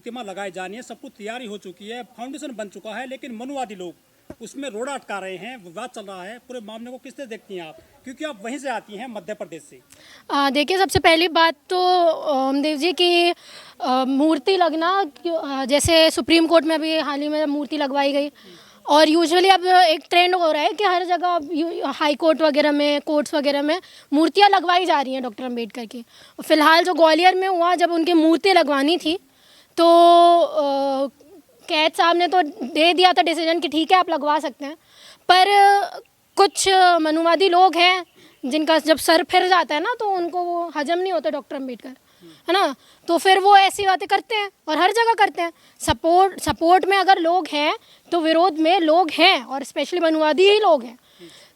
प्रतिमा लगाई जानी है, सब कुछ तैयारी हो चुकी है, फाउंडेशन बन चुका है, लेकिन मनुवादी लोग उसमें रोड़ा अटका रहे हैं, विवाद चल रहा है। पूरे मामले को किस तरह देखती हैं आप, क्योंकि आप वहीं से आती हैं, मध्य प्रदेश से? देखिए, सबसे पहली बात तो देव जी की मूर्ति लगना, जैसे सुप्रीम कोर्ट में अभी हाल ही में मूर्ति लगवाई गई, और यूजुअली अब एक ट्रेंड हो रहा है कि हर जगह हाई कोर्ट वगैरह में, कोर्ट्स वगैरह में मूर्तियां लगवाई जा रही हैं डॉक्टर अंबेडकर की। फ़िलहाल जो ग्वालियर में हुआ, जब उनकी मूर्ति लगवानी थी तो कैद साहब ने तो दे दिया था डिसीजन कि ठीक है आप लगवा सकते हैं, पर कुछ मनुवादी लोग हैं जिनका जब सर फिर जाता है ना तो उनको वो हजम नहीं होता डॉक्टर अंबेडकर, है ना, तो फिर वो ऐसी बातें करते हैं और हर जगह करते हैं। सपोर्ट में अगर लोग हैं तो विरोध में लोग हैं, और स्पेशली मनुवादी ही लोग हैं।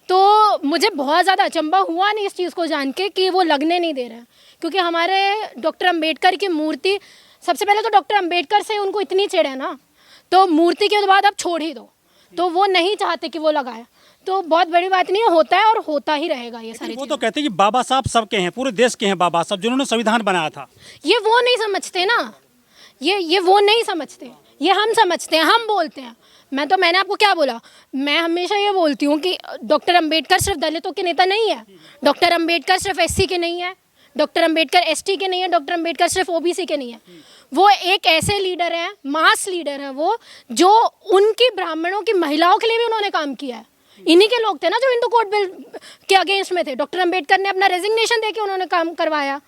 तो मुझे बहुत ज़्यादा अचंभा हुआ नहीं इस चीज़ को जान के कि वो लगने नहीं दे रहे हैं, क्योंकि हमारे डॉक्टर अंबेडकर की मूर्ति, सबसे पहले तो डॉक्टर अंबेडकर से उनको इतनी चिढ़ है ना, तो मूर्ति के बाद अब छोड़ ही दो, तो वो नहीं चाहते कि वो लगाए। तो बहुत बड़ी बात नहीं है, होता है और होता ही रहेगा ये सारी वो तो कहते हैं कि बाबा साहब सबके हैं, पूरे देश के हैं बाबा साहब, जिन्होंने संविधान बनाया था। ये वो नहीं समझते ना, ये वो नहीं समझते, ये हम समझते हैं, हम बोलते हैं। मैंने आपको क्या बोला, मैं हमेशा ये बोलती हूँ कि डॉक्टर अंबेडकर सिर्फ दलितों के नेता नहीं है, डॉक्टर अंबेडकर सिर्फ एससी के नहीं है, डॉक्टर अंबेडकर एसटी के नहीं है, डॉक्टर अंबेडकर सिर्फ ओबीसी के नहीं है। वो एक ऐसे लीडर हैं, मास लीडर हैं वो, जो उनकी ब्राह्मणों की महिलाओं के लिए भी उन्होंने काम किया है। इन्हीं के लोग थे ना जो हिंदू कोड बिल के अगेंस्ट में थे। डॉक्टर अंबेडकर ने अपना रेजिग्नेशन देके उन्होंने काम करवाया,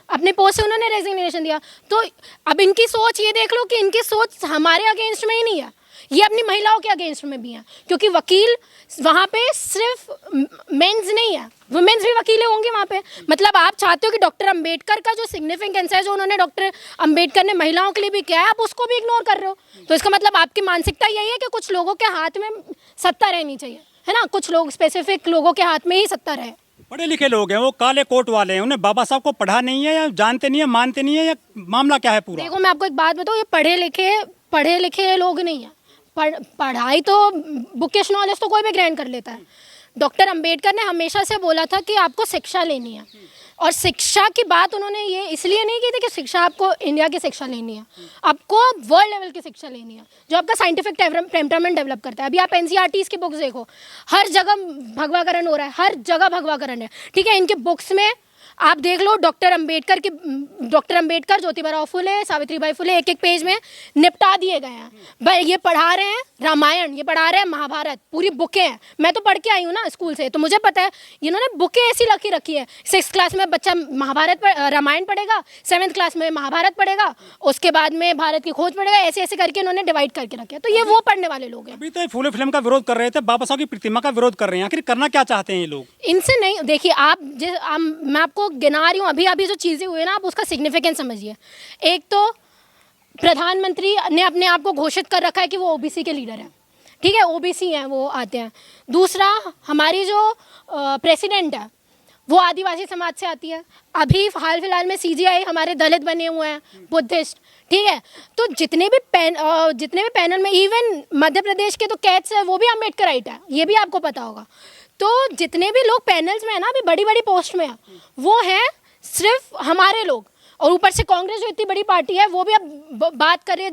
अपने पोस्ट से उन्होंने रेजिग्नेशन दिया। तो अब इनकी सोच ये देख लो कि इनकी सोच हमारे अगेंस्ट में ही नहीं है, ये अपनी महिलाओं के अगेंस्ट में भी है, क्योंकि वकील वहाँ पे सिर्फ मेंस नहीं है, वुमेन्स भी वकीलें होंगे वहाँ पे। मतलब आप चाहते हो कि डॉक्टर अंबेडकर का जो सिग्निफिकेंस है, जो उन्होंने डॉक्टर अंबेडकर ने महिलाओं के लिए भी किया है, आप उसको भी इग्नोर कर रहे हो। तो इसका मतलब आपकी मानसिकता यही है कि कुछ लोगों के हाथ में सत्ता रहनी चाहिए, है ना, कुछ लोग, स्पेसिफिक लोगों के हाथ में ही सत्ता रहे। पढ़े लिखे लोग हैं, वो काले कोट वाले हैं, उन्हें बाबा साहब को पढ़ा नहीं है, या जानते नहीं है, मानते नहीं है, या मामला क्या है पूरा? देखो, मैं आपको एक बात बताऊँ, ये पढ़े लिखे लोग नहीं है। पढ़ाई तो, बुकिश नॉलेज तो कोई भी ग्रहण कर लेता है। डॉक्टर अंबेडकर ने हमेशा से बोला था कि आपको शिक्षा लेनी है, और शिक्षा की बात उन्होंने ये इसलिए नहीं की थी कि शिक्षा आपको इंडिया की शिक्षा लेनी है, आपको वर्ल्ड लेवल की शिक्षा लेनी है, जो आपका साइंटिफिक टेम्परामेंट डेवलप करता है। अभी आप एनसीईआरटीज़ की बुक्स देखो, हर जगह भगवाकरण हो रहा है, हर जगह भगवाकरण है, ठीक है। इनके बुक्स में आप देख लो, डॉक्टर अंबेडकर, ज्योतिबा फुले, सावित्रीबाई फुले, एक एक पेज में निपटा दिए गए हैं। ये पढ़ा रहे हैं रामायण, ये पढ़ा रहे हैं महाभारत, पूरी बुकें हैं। मैं तो पढ़ के आई हूँ ना स्कूल से, तो मुझे पता है इन्होंने बुकें ऐसी रखी है। 6th क्लास में बच्चा रामायण पढ़ेगा, 7th क्लास में महाभारत पढ़ेगा, उसके बाद में भारत की खोज पढ़ेगा, ऐसे ऐसे करके इन्होंने डिवाइड करके रखे। तो ये वो पढ़ने वाले लोग हैं। अभी तो फूले फिल्म का विरोध कर रहे थे, बाबा साहब की प्रतिमा का विरोध कर रहे हैं, आखिर करना क्या चाहते हैं ये लोग? इनसे नहीं, देखिए मैं आपको गिना रही हूँ अभी जो चीज़ें हुई ना, आप उसका सिग्निफिकेंस समझिए। एक तो प्रधानमंत्री ने अपने आप को घोषित कर रखा है कि वो ओबीसी के लीडर हैं, ठीक है, ओबीसी हैं, वो आते हैं। दूसरा, हमारी जो प्रेसिडेंट है वो आदिवासी समाज से आती है। अभी हाल फिलहाल में सीजीआई हमारे दलित बने हुए हैं, बुद्धिस्ट, ठीक है। तो जितने भी पैनल में, इवन मध्य प्रदेश के तो कैट्स है वो भी अम्बेडकराइट है, ये भी आपको पता होगा। तो जितने भी लोग पैनल्स में है ना, अभी बड़ी बड़ी पोस्ट में है, वो हैं सिर्फ हमारे लोग। और ऊपर से कांग्रेस जो इतनी बड़ी पार्टी है, वो भी अब बात कर रही है,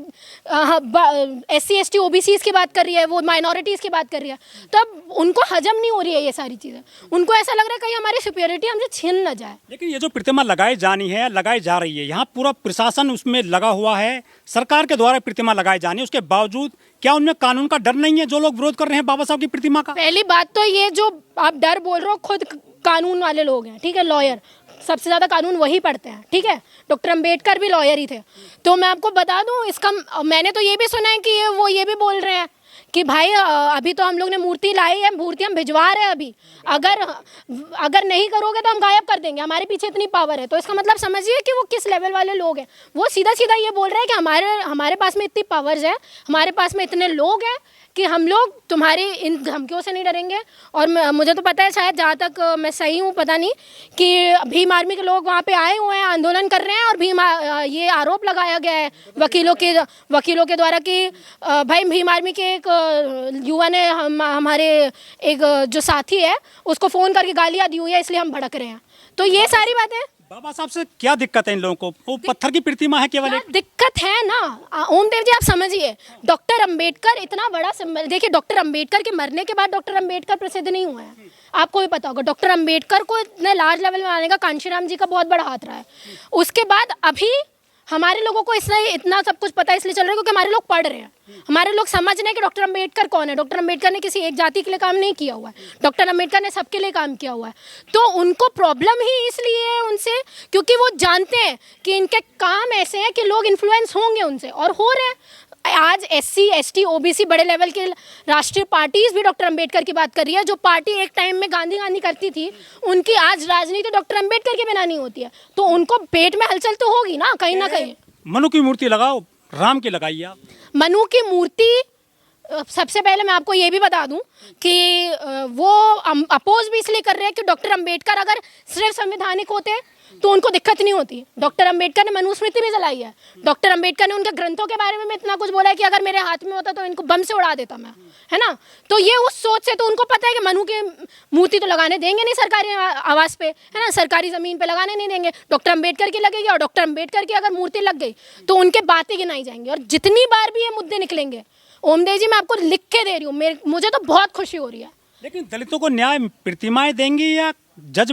SC ST OBCs की बात कर रही है, वो माइनॉरिटीज़ की बात कर रही है। तो अब उनको हजम नहीं हो रही है ये सारी चीज़ें, उनको ऐसा लग रहा है कहीं हमारी सुपीरियरिटी हमसे छीन न जाए। लेकिन ये जो प्रतिमा लगाई जानी है, लगाई जा रही है, यहाँ पूरा प्रशासन उसमें लगा हुआ है, सरकार के द्वारा प्रतिमा लगाई जानी है, उसके बावजूद क्या उनमें कानून का डर नहीं है जो लोग विरोध कर रहे हैं बाबा साहब की प्रतिमा का? पहली बात तो ये जो आप डर बोल रहे हो, खुद कानून वाले लोग हैं, ठीक है, लॉयर, सबसे ज़्यादा कानून वही पढ़ते हैं, ठीक है। डॉक्टर अंबेडकर भी लॉयर ही थे। तो मैं आपको बता दूं, इसका मैंने तो ये भी सुना है कि वो ये भी बोल रहे हैं कि भाई अभी तो हम लोग ने मूर्ति लाई है, मूर्ति हम भिजवा रहे हैं अभी, अगर नहीं करोगे तो हम गायब कर देंगे, हमारे पीछे इतनी पावर है। तो इसका मतलब समझिए कि वो किस लेवल वाले लोग हैं। वो सीधा सीधा ये बोल रहे हैं कि हमारे पास में इतनी पावर्स है, हमारे पास में इतने लोग हैं कि हम लोग तुम्हारी इन धमकियों से नहीं डरेंगे। और मुझे तो पता है, शायद जहाँ तक मैं सही हूँ पता नहीं, कि भीम आर्मी के लोग वहाँ पे आए हुए हैं, आंदोलन कर रहे हैं, और ये आरोप लगाया गया है वकीलों के द्वारा कि भाई भीम आर्मी के एक युवा ने हमारे एक जो साथी है उसको फ़ोन करके गालियाँ दी हुई है, इसलिए हम भड़क रहे हैं। तो ये सारी बातें बाबा साहब से क्या दिक्कत है इन लोगों को? वो पत्थर की प्रतिमा है केवल एक। दिक्कत है ना ओमदेव जी, आप समझिए, डॉक्टर अंबेडकर इतना बड़ा सिंबल। देखिए, डॉक्टर अंबेडकर के मरने के बाद डॉक्टर अंबेडकर प्रसिद्ध नहीं हुए हैं, आपको भी पता होगा। डॉक्टर अंबेडकर को इतने लार्ज लेवल में आने का कांशीराम जी का बहुत बड़ा हाथ रहा है। उसके बाद अभी हमारे लोगों को इसलिए इतना सब कुछ पता इसलिए चल रहा है क्योंकि हमारे लोग पढ़ रहे हैं, हमारे लोग समझ रहे हैं कि डॉक्टर अंबेडकर कौन है। डॉक्टर अंबेडकर ने किसी एक जाति के लिए काम नहीं किया हुआ है, डॉक्टर अंबेडकर ने सबके लिए काम किया हुआ है। तो उनको प्रॉब्लम ही इसलिए है उनसे, क्योंकि वो जानते हैं कि इनके काम ऐसे हैं कि लोग इन्फ्लुएंस होंगे उनसे, और हो रहे हैं। आज SC ST OBC बड़े लेवल के राष्ट्रीय पार्टीज भी डॉक्टर अंबेडकर की बात कर रही है। जो पार्टी एक टाइम में गांधी करती थी, उनकी आज राजनीति डॉक्टर अंबेडकर के बिना नहीं होती है। तो उनको पेट में हलचल तो होगी ना कहीं। मनु की मूर्ति लगाओ, राम की लगाइए आप। मनु की मूर्ति, सबसे पहले मैं आपको ये भी बता दूं कि वो अपोज भी इसलिए कर रहे हैं कि डॉक्टर अंबेडकर अगर सिर्फ संवैधानिक होते तो उनको दिक्कत नहीं होती। डॉक्टर अंबेडकर ने मनुस्मृति भी जलाई है। डॉक्टर अंबेडकर ने उनके ग्रंथों के बारे में इतना कुछ बोला है कि अगर मेरे हाथ में होता तो इनको बम से उड़ा देता मैं, है ना। तो ये उस सोच से, तो उनको पता है कि मनु की मूर्ति तो लगाने देंगे नहीं सरकारी आवास पे, है ना, सरकारी ज़मीन पे लगाने नहीं देंगे। डॉक्टर अंबेडकर की लगेगी, और डॉक्टर अंबेडकर की अगर मूर्ति लग गई तो उनके बातें गिनाई जाएंगी। और जितनी बार भी ये मुद्दे निकलेंगे, ओमदेव जी मैं आपको लिख के दे रही हूँ, मुझे तो बहुत खुशी हो रही है। लेकिन दलितों को न्याय प्रतिमाएं देंगी या जज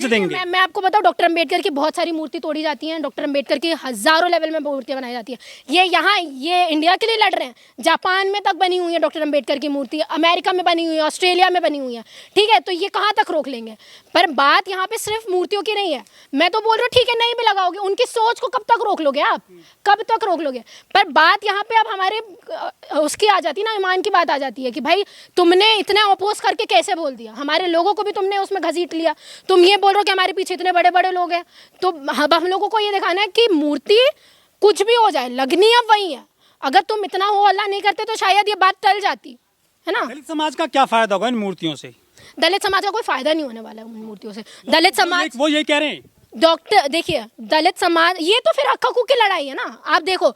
देंगे? मैं आपको बताऊं, डॉक्टर अंबेडकर की बहुत सारी मूर्ति तोड़ी जाती हैं, डॉक्टर अंबेडकर की हजारों लेवल में मूर्तियां बनाई जाती हैं। ये इंडिया के लिए लड़ रहे हैं, जापान में तक बनी हुई है डॉक्टर अंबेडकर की मूर्ति, अमेरिका में बनी हुई है, ऑस्ट्रेलिया में बनी हुई है, ठीक है। तो ये कहाँ तक रोक लेंगे? पर बात यहाँ पे सिर्फ मूर्तियों की नहीं है। मैं तो बोल रहा हूँ ठीक है, नहीं भी लगाओगे, उनकी सोच को कब तक रोक लोगे आप, कब तक रोक लोगे? पर बात यहाँ पे अब हमारे उसकी आ जाती है ना, ईमान की बात आ जाती है कि भाई तुमने इतना अपोज करके कैसे बोल दिया, हमारे लोगों को भी तुमने उसमें घसीट लिया। तुम ये बोल रहे हो कि हमारे पीछे इतने बड़े बड़े लोग हैं, तो हम लोगों को ये दिखाना है कि मूर्ति कुछ भी हो जाए, लगनी अब वही है। अगर तुम इतना हो अल्लाह नहीं करते तो शायद ये बात टल जाती, है ना। दलित समाज का क्या फायदा होगा इन मूर्तियों से? दलित समाज का कोई फायदा नहीं होने वाला है उन मूर्तियों से। दलित समाज, वो ये कह रहे हैं डॉक्टर, देखिए दलित समाज, ये तो फिर हक हकूक की लड़ाई है ना। आप देखो,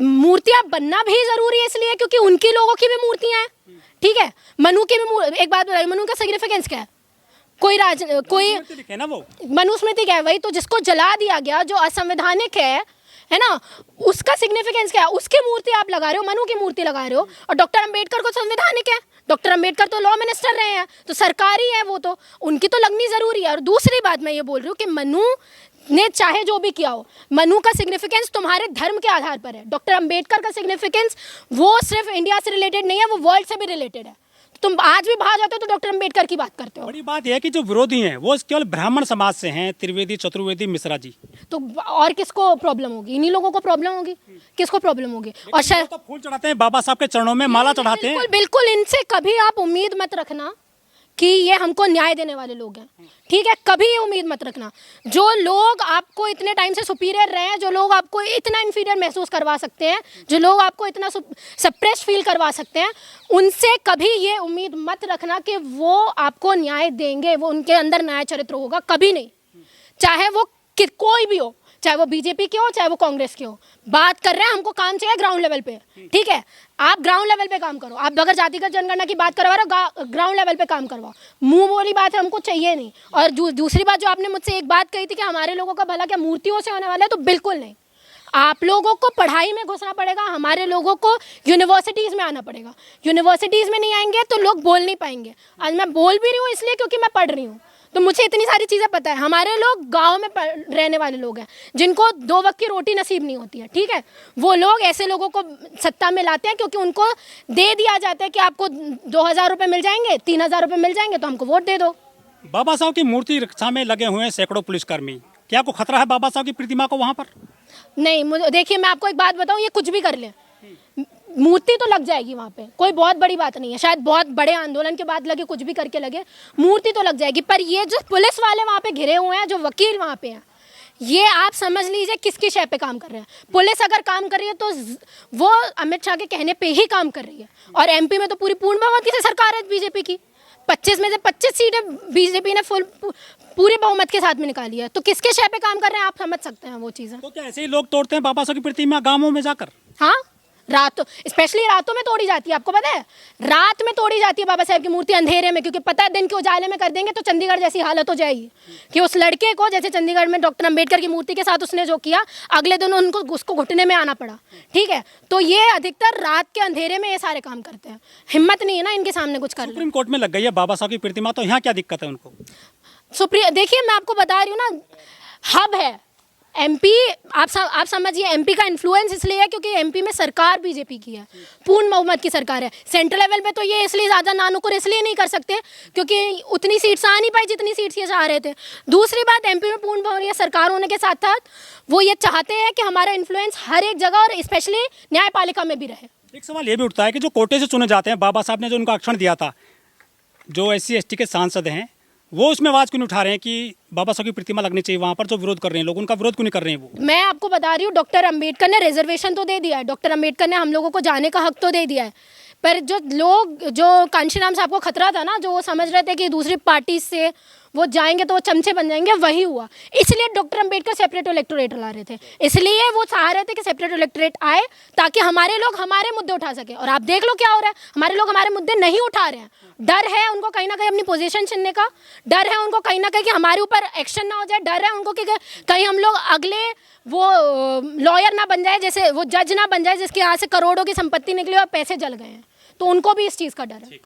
मूर्तियां बनना भी जरूरी है इसलिए क्योंकि उनकी लोगों की भी मूर्तियां हैं, ठीक है। मनु की भी, एक बात बताइए, मनु का सिग्निफिकेंस क्या है? कोई ना, वो मनुस्मृति क्या है? वही तो, जिसको जला दिया गया, जो असंवैधानिक है ना, उसका सिग्निफिकेंस क्या है? उसकी मूर्ति आप लगा रहे हो, मनु की मूर्ति लगा रहे हो। और डॉक्टर अंबेडकर को संवैधानिक है, डॉक्टर अंबेडकर तो लॉ मिनिस्टर रहे हैं, तो सरकारी है वो, तो उनकी तो लगनी जरूरी है। और दूसरी बात मैं ये बोल रही हूँ कि मनु ने चाहे जो भी किया हो, मनु का सिग्निफिकेंस तुम्हारे धर्म के आधार पर है। डॉक्टर अंबेडकर का सिग्निफिकेंस वो सिर्फ इंडिया से रिलेटेड नहीं है, वो वर्ल्ड से भी रिलेटेड है। तुम आज भी बाहर जाते हो तो डॉक्टर अंबेडकर की बात करते हो। बड़ी बात यह है कि जो विरोधी हैं वो केवल ब्राह्मण समाज से हैं, त्रिवेदी, चतुर्वेदी, मिश्रा जी। तो और किसको प्रॉब्लम होगी? इन्हीं लोगों को प्रॉब्लम होगी, किसको प्रॉब्लम होगी? और शायद तो फूल चढ़ाते हैं बाबा साहब के चरणों में, माला चढ़ाते हैं। बिल्कुल, इनसे कभी आप उम्मीद मत रखना कि ये हमको न्याय देने वाले लोग हैं, ठीक है। कभी ये उम्मीद मत रखना। जो लोग आपको इतने टाइम से सुपीरियर रहे हैं, जो लोग आपको इतना इन्फीरियर महसूस करवा सकते हैं, जो लोग आपको इतना सप्रेस फील करवा सकते हैं, उनसे कभी ये उम्मीद मत रखना कि वो आपको न्याय देंगे, वो उनके अंदर न्याय चरित्र होगा, कभी नहीं। चाहे वो कोई भी हो, चाहे वो बीजेपी के हो, चाहे वो कांग्रेस के हो। बात कर रहे हैं, हमको काम चाहिए ग्राउंड लेवल पे, ठीक है। आप ग्राउंड लेवल पे काम करो। आप अगर जातिगत जनगणना की बात करवा रहे हो, ग्राउंड लेवल पे काम करवाओ। मुंह बोली बात है, हमको चाहिए नहीं। और दूसरी बात, जो आपने मुझसे एक बात कही थी कि हमारे लोगों का भला क्या मूर्तियों से होने वाला है, तो बिल्कुल नहीं। आप लोगों को पढ़ाई में घुसना पड़ेगा, हमारे लोगों को यूनिवर्सिटीज़ में आना पड़ेगा। यूनिवर्सिटीज़ में नहीं आएंगे तो लोग बोल नहीं पाएंगे। आज मैं बोल भी रही हूँ इसलिए क्योंकि मैं पढ़ रही हूँ, तो मुझे इतनी सारी चीज़ें पता है। हमारे लोग गांव में रहने वाले लोग हैं, जिनको 2 वक्त की रोटी नसीब नहीं होती है, ठीक है। वो लोग ऐसे लोगों को सत्ता में लाते हैं क्योंकि उनको दे दिया जाता है कि आपको 2000 रुपये मिल जाएंगे, 3000 रुपये मिल जाएंगे, तो हमको वोट दे दो। बाबा साहब की मूर्ति रक्षा में लगे हुए हैं सैकड़ों पुलिसकर्मी, क्या को खतरा है बाबा साहब की प्रतिमा को वहाँ पर? नहीं, मुझे देखिए, मैं आपको एक बात बताऊँ, ये कुछ भी कर ले, मूर्ति तो लग जाएगी वहाँ पे, कोई बहुत बड़ी बात नहीं है। शायद बहुत बड़े आंदोलन के बाद लगे, कुछ भी करके लगे, मूर्ति तो लग जाएगी। पर ये जो पुलिस वाले वहाँ पे घिरे हुए हैं, जो वकील वहाँ पे हैं, ये आप समझ लीजिए किसकी शय पे काम कर रहे हैं। पुलिस अगर काम कर रही है तो वो अमित शाह के कहने पे ही काम कर रही है। और MP में तो पूरी पूर्ण बहुमत से सरकार है बीजेपी की, 25 में से 25 सीटें बीजेपी ने पूरे बहुमत के साथ में निकाली है। तो किसके शय पे काम कर रहे हैं आप समझ सकते हैं वो चीज़ें। तो क्या ऐसे ही लोग तोड़ते हैं बाबा साहब की प्रतिमा गाँवों में जाकर? हाँ, रात, स्पेशली रातों में तोड़ी जाती है। आपको पता है रात में तोड़ी जाती है बाबा साहब की मूर्ति अंधेरे में, क्योंकि पता है दिन के उजाले में कर देंगे तो चंडीगढ़ जैसी हालत हो जाएगी कि उस लड़के को, जैसे चंडीगढ़ में डॉक्टर अंबेडकर की मूर्ति के साथ उसने जो किया, अगले दिन उनको उसको घुटने में आना पड़ा। ठीक है, तो ये अधिकतर रात के अंधेरे में ये सारे काम करते हैं। हिम्मत नहीं है ना इनके सामने कुछ कर ले। सुप्रीम कोर्ट में लग गई है बाबा साहब की प्रतिमा, तो यहाँ क्या दिक्कत है उनको? देखिए मैं आपको बता रही हूँ ना, हब है एमपी। आप समझिए एमपी का इन्फ्लुएंस इसलिए है क्योंकि एमपी में सरकार बीजेपी की है, पूर्ण बहुमत की सरकार है। सेंट्रल लेवल पे तो ये इसलिए ज़्यादा नानुकुर इसलिए नहीं कर सकते क्योंकि उतनी सीट्स आ नहीं पाई जितनी सीट्स ये चाह रहे थे। दूसरी बात, एमपी में पूर्ण बहुमत सरकार होने के साथ साथ वो ये चाहते हैं कि हमारा इन्फ्लुएंस हर एक जगह और स्पेशली न्यायपालिका में भी रहे। एक सवाल ये भी उठता है कि जो कोटे से चुने जाते हैं, बाबा साहब ने जो उनको आरक्षण दिया था, जो SC ST के सांसद हैं, वो उसमें आवाज़ क्यों नहीं उठा रहे हैं कि बाबा साहब की प्रतिमा लगनी चाहिए वहाँ पर? जो विरोध कर रहे हैं लोग, उनका विरोध क्यों नहीं कर रहे हैं वो? मैं आपको बता रही हूँ, डॉक्टर अंबेडकर ने रिजर्वेशन तो दे दिया है, डॉक्टर अंबेडकर ने हम लोगों को जाने का हक तो दे दिया है, पर जो लोग, जो कांशीराम साहब को खतरा था ना, जो वो समझ रहे थे कि दूसरी पार्टी से वो जाएंगे तो वो चमचे बन जाएंगे, वही हुआ। इसलिए डॉक्टर अंबेडकर सेपरेट इलेक्टोरेट ला रहे थे, इसलिए वो चाह रहे थे कि सेपरेट इलेक्टोरेट आए ताकि हमारे लोग हमारे मुद्दे उठा सके। और आप देख लो क्या हो रहा है, हमारे लोग हमारे मुद्दे नहीं उठा रहे हैं। डर है उनको कहीं ना कहीं अपनी पोजीशन छीनने का, डर है उनको कहीं ना कहीं कि हमारे ऊपर एक्शन ना हो जाए, डर है उनको कि कहीं हम लोग अगले वो लॉयर ना बन जाए, जैसे वो जज ना बन जाए जिसके यहाँ से करोड़ों की संपत्ति निकली और पैसे जल गए हैं। तो उनको भी इस चीज़ का डर है।